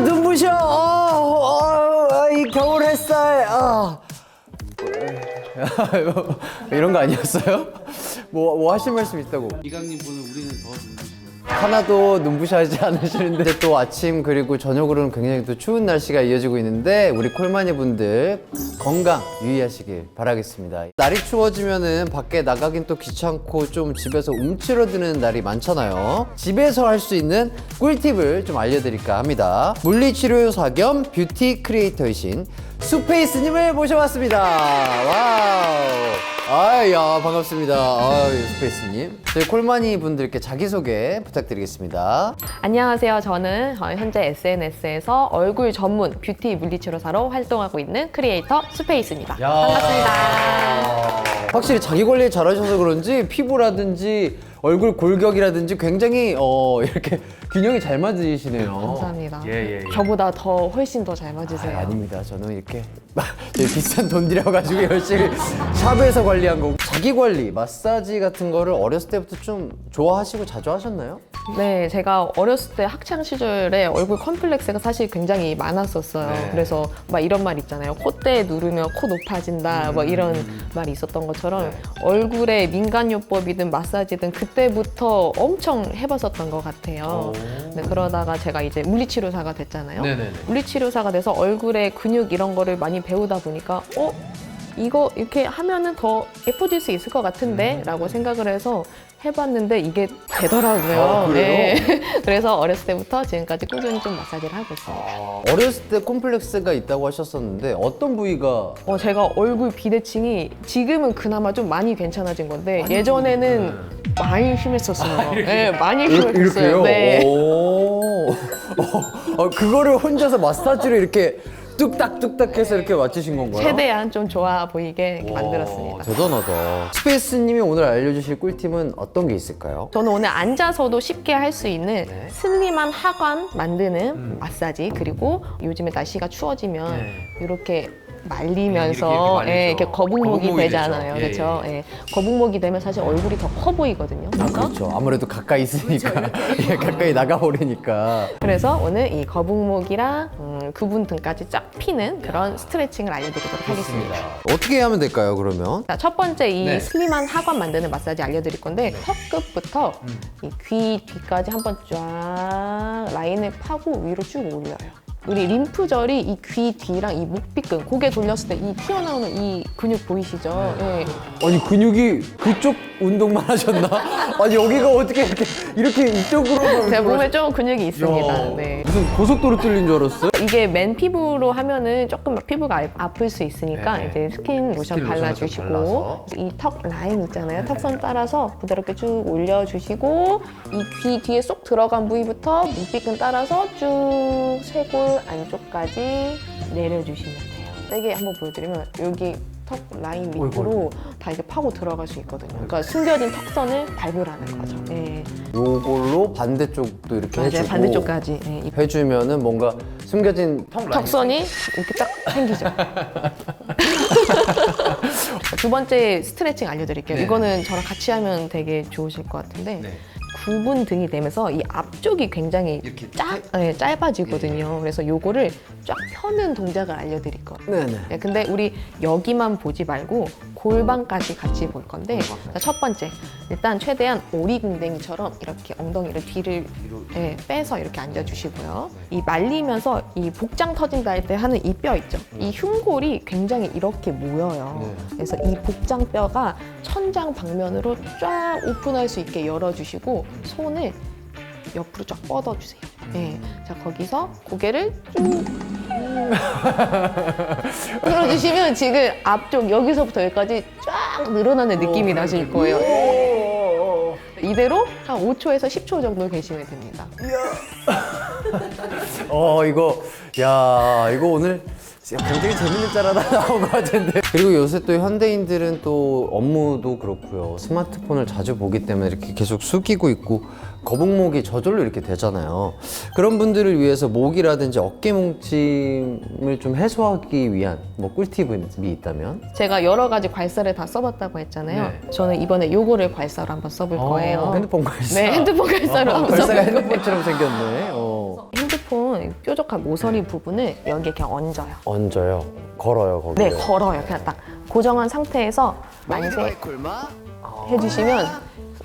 눈부셔. 이 겨울 햇살. 이런 거 아니었어요? 뭐 하실 말씀 있다고? 이강님 보는 우리는 더 눈부시네요. 하나도 눈부셔하지 않으시는데 또 아침 그리고 저녁으로는 굉장히 또 추운 날씨가 이어지고 있는데 우리 콜마니 분들 건강 유의하시길 바라겠습니다. 날이 추워지면은 밖에 나가긴 또 귀찮고 좀 집에서 움츠러드는 날이 많잖아요. 집에서 할 수 있는 꿀팁을 좀 알려드릴까 합니다. 물리치료사 겸 뷰티 크리에이터이신 수페이스님을 모셔봤습니다. 와우. 아야 반갑습니다. 스페이스님. 저희 콜마니 분들께 자기소개 부탁드리겠습니다. 안녕하세요. 저는 현재 SNS에서 얼굴 전문 뷰티 물리치료사로 활동하고 있는 크리에이터 스페이스입니다. 반갑습니다. 확실히 자기 관리 잘하셔서 그런지 피부라든지 얼굴 골격이라든지 굉장히 이렇게 균형이 잘 맞으시네요. 감사합니다. 예. 저보다 훨씬 더 잘 맞으세요. 아닙니다. 저는 이렇게 되게 비싼 돈 들여가지고 열심히 샵에서 관리한 거고. 자기 관리, 마사지 같은 거를 어렸을 때부터 좀 좋아하시고 자주 하셨나요? 네, 제가 어렸을 때 학창 시절에 얼굴 컴플렉스가 사실 굉장히 많았었어요. 네. 그래서 막 이런 말 있잖아요. 콧대 누르면 코 높아진다. 뭐 이런 말이 있었던 것처럼 얼굴에 민간요법이든 마사지든 그때부터 엄청 해봤었던 것 같아요. 네, 그러다가 제가 이제 물리치료사가 됐잖아요. 네네네. 물리치료사가 돼서 얼굴에 근육 이런 거를 많이 배우다 보니까 이거 이렇게 하면은 더 예뻐질 수 있을 것 같은데 라고 생각을 해서 해봤는데 이게 되더라고요. 그래요? 네. 그래서 어렸을 때부터 지금까지 꾸준히 좀 마사지를 하고 있습니다. 어렸을 때 콤플렉스가 있다고 하셨었는데 어떤 부위가? 제가 얼굴 비대칭이 지금은 그나마 좀 많이 괜찮아진 건데 예전에는 많이 심했었어요. 네, 많이 심했었어요. 네. 그거를 혼자서 마사지로 이렇게 뚝딱뚝딱 해서 이렇게 맞추신 건가요? 최대한 좀 좋아 보이게 이렇게 만들었습니다. 대단하다. 스페이스님이 오늘 알려주실 꿀팁은 어떤 게 있을까요? 저는 오늘 앉아서도 쉽게 할 수 있는 슬림한 하관 만드는 마사지, 그리고 요즘에 날씨가 추워지면 이렇게 말리면서 이렇게 거북목이 거북목이 되잖아요. 되죠. 그렇죠? 예. 거북목이 되면 사실 얼굴이 더 커 보이거든요. 그렇죠. 아무래도 가까이 있으니까. 예, 가까이 나가버리니까. 그래서 오늘 이 거북목이랑 구분 등까지 쫙 피는 그런 스트레칭을 알려드리도록 하겠습니다. 어떻게 하면 될까요, 그러면? 자, 첫 번째 이 네. 슬림한 하관 만드는 마사지 알려드릴 건데 턱 끝부터 이 귀 뒤까지 한번 쫙 라인을 파고 위로 쭉 올려요. 우리 림프절이 이 귀 뒤랑 이 목비근, 고개 돌렸을 때 이 튀어나오는 이 근육 보이시죠? 네. 아니, 근육이 그쪽 운동만 하셨나? 아니, 여기가 어떻게 이렇게 이쪽으로. 제 몸에 좀 근육이 있습니다. 네. 무슨 고속도로 뚫린 줄 알았어요? 이게 맨 피부로 하면은 조금 피부가 아플 수 있으니까 이제 스킨 로션 스킨 로션 발라주시고 발라서. 이 턱 라인 있잖아요. 턱선 따라서 부드럽게 쭉 올려주시고 이 귀 뒤에 쏙 들어간 부위부터 목비근 따라서 쭉 쇄골 안쪽까지 내려주시면 돼요. 세게 한번 보여드리면 여기 턱 라인 밑으로 다 이렇게 파고 들어갈 수 있거든요. 그러니까 숨겨진 턱선을 밟으라는 거죠. 네. 요걸로 반대쪽도 이렇게 맞아요. 해주고. 반대쪽까지. 네. 이 해주면은 뭔가 숨겨진 턱선이 이렇게 딱 생기죠. 두 번째 스트레칭 알려드릴게요. 이거는 저랑 같이 하면 되게 좋으실 것 같은데 구분 등이 되면서 이 앞쪽이 굉장히 이렇게 짧아지거든요. 그래서 요거를 쫙 펴는 동작을 알려드릴 거예요. 네네. 네, 근데 우리 여기만 보지 말고 골반까지 같이 볼 건데 자, 첫 번째 일단 최대한 오리궁뎅이처럼 이렇게 엉덩이를 뒤를 빼서 이렇게 앉아주시고요. 이 말리면서 이 복장 터진다 할 때 하는 이 뼈 있죠. 이 흉골이 굉장히 이렇게 모여요. 그래서 이 복장뼈가 천장 방면으로 쫙 오픈할 수 있게 열어주시고 손을 옆으로 쫙 뻗어주세요. 네. 자, 거기서 고개를 쭉 들어주시면 지금 앞쪽 여기서부터 여기까지 쫙 늘어나는 느낌이 나실 거예요. 이대로 한 5초에서 10초 정도 계시면 됩니다. 이거 오늘 굉장히 재밌는 짤 하나 나온 것 같은데. 그리고 요새 또 현대인들은 또 업무도 그렇고요. 스마트폰을 자주 보기 때문에 이렇게 계속 숙이고 있고 거북목이 저절로 이렇게 되잖아요. 그런 분들을 위해서 목이라든지 어깨 뭉침을 좀 해소하기 위한 뭐 꿀팁이 있다면? 제가 여러 가지 괄사를 다 써봤다고 했잖아요. 저는 이번에 요거를 괄사로 한번 써볼 거예요. 핸드폰 괄사. 네, 핸드폰 괄사로 한번 괄사가 써볼 거예요. 핸드폰처럼 생겼네. 핸드폰 보통 뾰족한 모서리 부분을 여기에 그냥 얹어요. 얹어요. 걸어요 거기. 네, 걸어요. 그냥 딱 고정한 상태에서 만세 해주시면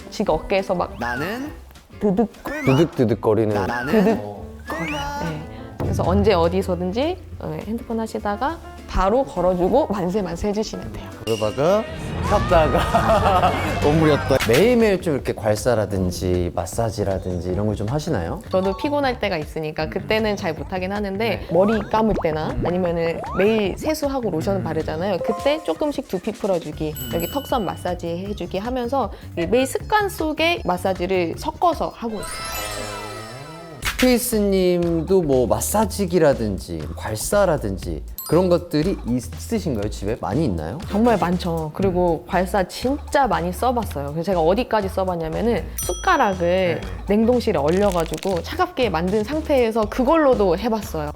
지금 어깨에서 막 나는 드득 드득드득거리는. 드득 거려요. 네. 그래서 언제 어디서든지 핸드폰 하시다가 바로 걸어주고 만세 해주시면 돼요. 그러다가 섰다가 건물이었다. 매일매일 좀 이렇게 괄사라든지 마사지라든지 이런 걸 좀 하시나요? 저도 피곤할 때가 있으니까 그때는 잘 못하긴 하는데 머리 감을 때나 아니면은 매일 세수하고 로션 바르잖아요. 그때 조금씩 두피 풀어주기, 여기 턱선 마사지 해주기 하면서 매일 습관 속에 마사지를 섞어서 하고 있어요. 스페이스님도 뭐 마사지기라든지 괄사라든지 그런 것들이 있으신가요? 집에 많이 있나요? 정말 많죠. 그리고 괄사 진짜 많이 써봤어요. 그래서 제가 어디까지 써봤냐면은 숟가락을 냉동실에 얼려가지고 차갑게 만든 상태에서 그걸로도 해봤어요.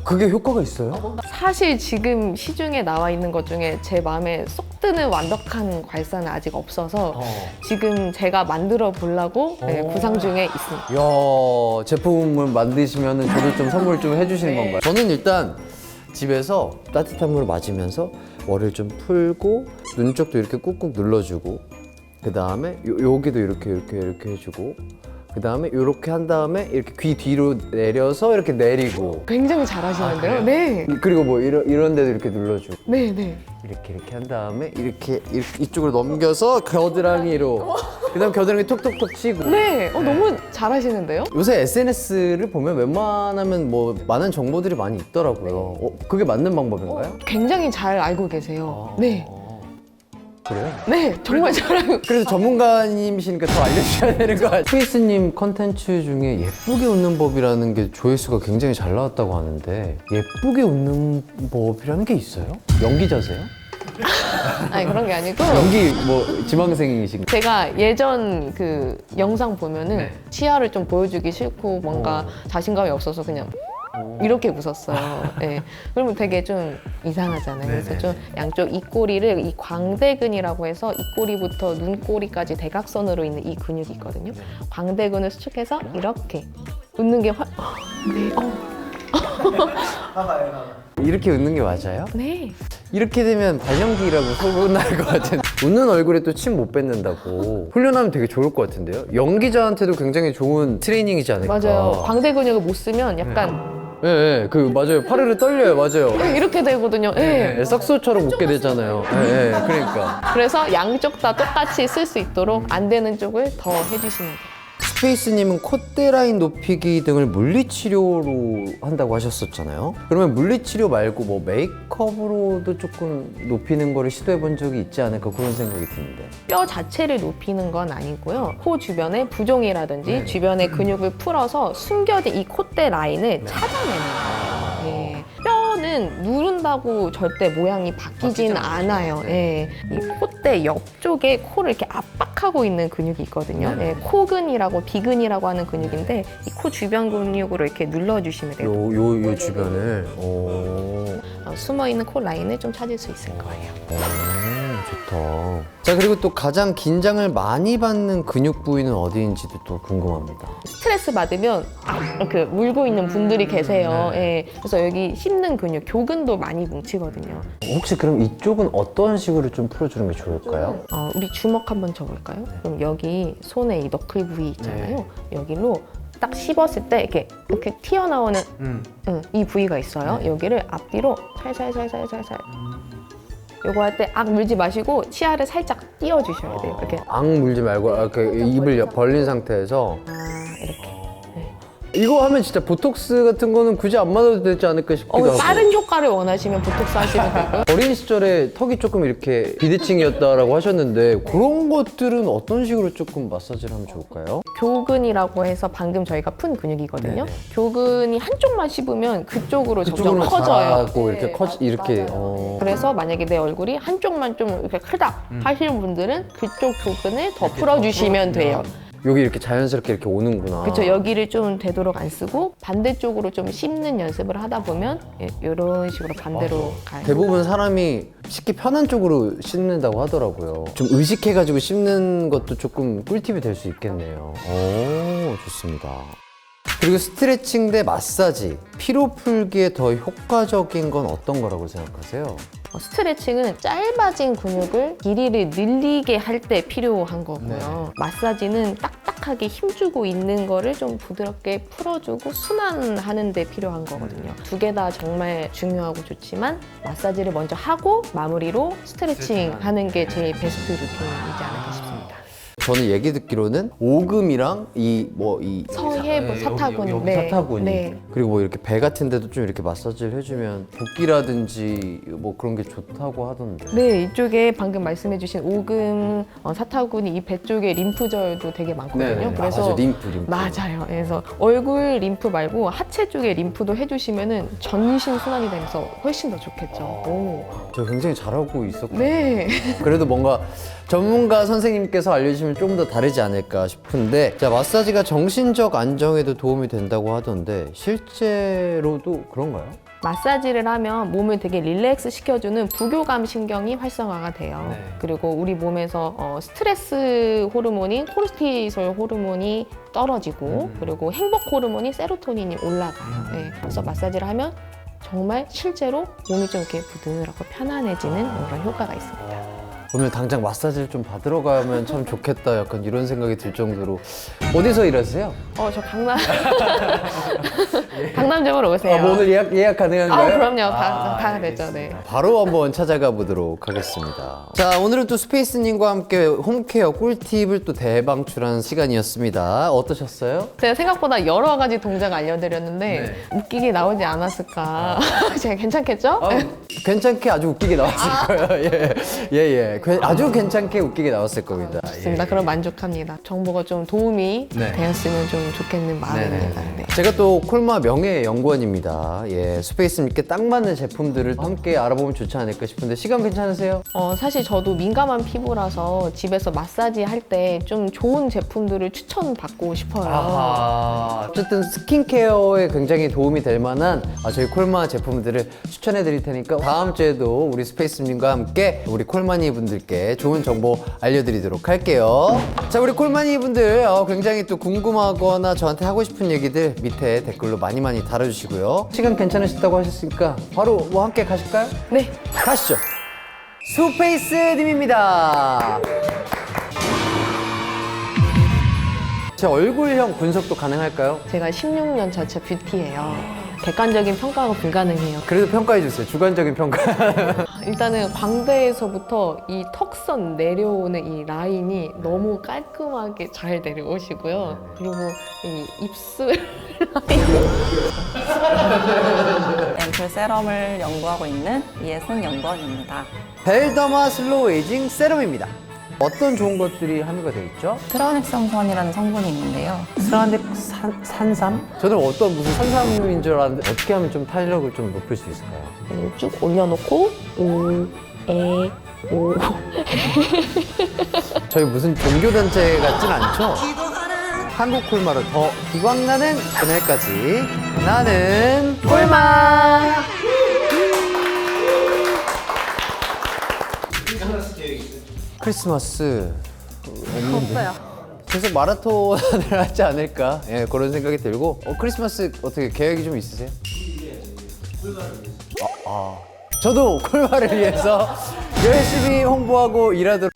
그게 효과가 있어요? 사실 지금 시중에 나와 있는 것 중에 제 마음에 쏙 드는 완벽한 괄사는 아직 없어서 지금 제가 만들어 보려고 구상 중에 있습니다. 이야, 제품을 만드시면 저도 좀 선물 좀 해주시는 네. 건가요? 저는 일단 집에서 따뜻한 물을 맞으면서 머리를 좀 풀고 눈 쪽도 이렇게 꾹꾹 눌러주고 그 다음에 여기도 이렇게 해주고 그 다음에 이렇게 한 다음에 이렇게 귀 뒤로 내려서 이렇게 내리고 굉장히 잘하시는데요? 네. 그리고 뭐 이런 데도 이렇게 눌러주고 네, 네. 이렇게 한 다음에 이렇게 이쪽으로 넘겨서 겨드랑이로 그 다음 겨드랑이 톡톡톡 치고 네. 너무 잘하시는데요? 요새 SNS를 보면 웬만하면 뭐 많은 정보들이 많이 있더라고요. 그게 맞는 방법인가요? 굉장히 잘 알고 계세요. 네. 그래요? 네, 정말 잘 알고. 그래서 전문가님이시니까 더 알려주셔야 되는 거 같아요. 스페이스님 컨텐츠 중에 예쁘게 웃는 법이라는 게 조회수가 굉장히 잘 나왔다고 하는데 예쁘게 웃는 법이라는 게 있어요? 연기자세요? 아니, 그런 게 아니고. 연기 뭐 지망생이신가요? 제가 예전 그 영상 보면은 치아를 좀 보여주기 싫고 뭔가 자신감이 없어서 그냥 이렇게 웃었어요. 네. 그러면 되게 좀 이상하잖아요. 그래서 좀 양쪽 입꼬리를 이 광대근이라고 해서 입꼬리부터 눈꼬리까지 대각선으로 있는 이 근육이 있거든요. 광대근을 수축해서 이렇게 웃는 게 네. 이렇게 웃는 게 맞아요? 네. 이렇게 되면 발연기라고 소문날 것 같은데 웃는 얼굴에 또 침 못 뱉는다고 훈련하면 되게 좋을 것 같은데요? 연기자한테도 굉장히 좋은 트레이닝이지 않을까. 맞아요. 광대 근육을 못 쓰면 약간 맞아요. 파르르 떨려요. 맞아요. 이렇게 되거든요. 네. 싹소처럼 웃게 되잖아요. 그러니까. 그래서 양쪽 다 똑같이 쓸 수 있도록 안 되는 쪽을 더 해주시면 돼요. 스페이스님은 콧대 라인 높이기 등을 물리치료로 한다고 하셨었잖아요. 그러면 물리치료 말고 뭐 메이크업으로도 조금 높이는 거를 시도해 본 적이 있지 않을까 그런 생각이 드는데. 뼈 자체를 높이는 건 아니고요. 코 주변의 부종이라든지 주변의 근육을 풀어서 숨겨진 이 콧대 라인을 찾아내는 거예요. 네. 뼈는 누른다고 절대 모양이 바뀌진 않아요. 네. 이 콧대 옆쪽에 코를 이렇게 압박하고 있는 근육이 있거든요. 네. 코근이라고 비근이라고 하는 근육인데 이 코 주변 근육으로 이렇게 눌러주시면 돼요. 요 주변을. 숨어있는 코 라인을 좀 찾을 수 있을 거예요. 좋다. 자, 그리고 또 가장 긴장을 많이 받는 근육 부위는 어디인지도 또 궁금합니다. 스트레스 받으면 이렇게 물고 있는 분들이 계세요. 예. 그래서 여기 씹는 근육, 교근도 많이 뭉치거든요. 혹시 그럼 이쪽은 어떤 식으로 좀 풀어주는 게 좋을까요? 우리 주먹 한번 줘볼까요? 그럼 여기 손에 이 너클 부위 있잖아요. 여기로 딱 씹었을 때 이렇게 튀어나오는 이 부위가 있어요. 여기를 앞뒤로 살살살살살살. 요거 할 때 악 물지 마시고 치아를 살짝 띄워주셔야 돼요. 이렇게 악 물지 말고 이렇게 입을 벌린 상태에서 이렇게. 이거 하면 진짜 보톡스 같은 거는 굳이 안 맞아도 되지 않을까 싶기도 하고. 빠른 효과를 원하시면 보톡스 하시면 되고요. 어린 시절에 턱이 조금 이렇게 비대칭이었다라고 하셨는데 그런 것들은 어떤 식으로 조금 마사지를 하면 좋을까요? 교근이라고 해서 방금 저희가 푼 근육이거든요. 교근이 한쪽만 씹으면 그쪽으로 점점 커져요. 자고 이렇게 이렇게. 그래서 만약에 내 얼굴이 한쪽만 좀 이렇게 크다 하시는 분들은 그쪽 교근을 더 풀어주시면 돼요. 여기 이렇게 자연스럽게 이렇게 오는구나. 그렇죠. 여기를 좀 되도록 안 쓰고 반대쪽으로 좀 씹는 연습을 하다 보면 이런 식으로 반대로 가요. 대부분 사람이 씹기 편한 쪽으로 씹는다고 하더라고요. 좀 의식해가지고 씹는 것도 조금 꿀팁이 될 수 있겠네요. 오, 좋습니다. 그리고 스트레칭 대 마사지, 피로 풀기에 더 효과적인 건 어떤 거라고 생각하세요? 스트레칭은 짧아진 근육을 길이를 늘리게 할 때 필요한 거고요. 마사지는 딱딱하게 힘주고 있는 거를 좀 부드럽게 풀어주고 순환하는 데 필요한 거거든요. 두 개 다 정말 중요하고 좋지만 마사지를 먼저 하고 마무리로 스트레칭 하는 게 제 베스트 루틴이지 않을까 싶습니다. 저는 얘기 듣기로는 오금이랑 서해부, 사타구니. 여기 네. 사타구니 네. 그리고 뭐 이렇게 배 같은 데도 좀 이렇게 마사지를 해주면 붓기라든지 뭐 그런 게 좋다고 하던데. 네, 이쪽에 방금 말씀해주신 오금, 사타구니 이 배 쪽에 림프절도 되게 많거든요. 네네. 그래서 맞아요. 림프. 맞아요. 그래서 얼굴 림프 말고 하체 쪽에 림프도 해주시면은 전신 순환이 되면서 훨씬 더 좋겠죠. 오. 저 굉장히 잘하고 있었거든요. 네. 그래도 뭔가 전문가 선생님께서 알려주시면 조금 더 다르지 않을까 싶은데, 자, 마사지가 정신적 안정에도 도움이 된다고 하던데 실제로도 그런가요? 마사지를 하면 몸을 되게 릴렉스 시켜주는 부교감 신경이 활성화가 돼요. 네. 그리고 우리 몸에서 스트레스 호르몬인 코르티솔 호르몬이 떨어지고 그리고 행복 호르몬인 세로토닌이 올라가요. 네. 그래서 마사지를 하면 정말 실제로 몸이 좀 이렇게 부드럽고 편안해지는 그런 효과가 있습니다. 오늘 당장 마사지를 좀 받으러 가면 참 좋겠다, 약간 이런 생각이 들 정도로. 어디서 일하세요? 저 강남 강남 쪽으로 오세요. 뭐 오늘 예약 가능한가요? 그럼요. 다 되죠. 네. 바로 한번 찾아가 보도록 하겠습니다. 자, 오늘은 또 스페이스님과 함께 홈케어 꿀팁을 또 대방출한 시간이었습니다. 어떠셨어요? 제가 생각보다 여러 가지 동작 알려드렸는데 웃기게 나오지 않았을까. 제가 괜찮겠죠? 괜찮게 아주 웃기게 나왔을 거예요. 예. 아주 괜찮게 웃기게 나왔을 겁니다. 좋습니다. 그럼 만족합니다. 정보가 좀 도움이 네. 되었으면 좀 좋겠는 마음입니다. 네. 제가 또 콜마 명예 연구원입니다. 예, 스페이스님께 딱 맞는 제품들을 함께 알아보면 좋지 않을까 싶은데 시간 괜찮으세요? 사실 저도 민감한 피부라서 집에서 마사지 할 때 좀 좋은 제품들을 추천받고 싶어요. 어쨌든 스킨케어에 굉장히 도움이 될 만한 저희 콜마 제품들을 추천해 드릴 테니까 다음 주에도 우리 스페이스님과 함께 우리 콜마니 분들께 좋은 정보 알려드리도록 할게요. 자, 우리 콜마니 분들 굉장히 또 궁금하거나 저한테 하고 싶은 얘기들 밑에 댓글로 많이 달아주시고요. 시간 괜찮으시다고 하셨으니까 바로 뭐 함께 가실까요? 네. 가시죠. 수페이스님입니다. 제 얼굴형 분석도 가능할까요? 제가 16년 차차 뷰티예요. 객관적인 평가가 불가능해요. 그래도 평가해 주세요. 주관적인 평가. 일단은 광대에서부터 이 턱선 내려오는 이 라인이 너무 깔끔하게 잘 내려오시고요. 그리고 이 입술 앰플 세럼을 연구하고 있는 이혜순 연구원입니다. 벨더마 슬로우 에이징 세럼입니다. 어떤 좋은 것들이 함유가 되어 있죠? 트라넥삼산이라는 성분이 있는데요. 스라넥 산삼? 저는 어떤 무슨 산삼인 줄 알았는데 어떻게 하면 좀 탄력을 좀 높일 수 있을까요? 쭉 올려놓고 올, 에, 오. 저희 무슨 종교단체 같진 않죠? 한국 콜마로 더 기광나는 그날까지 나는 콜마! 크리스마스 없어요. 계속 마라톤을 하지 않을까, 예, 그런 생각이 들고. 크리스마스 어떻게 계획이 좀 있으세요? 저도 콜마를 위해서 열심히 홍보하고 일하도록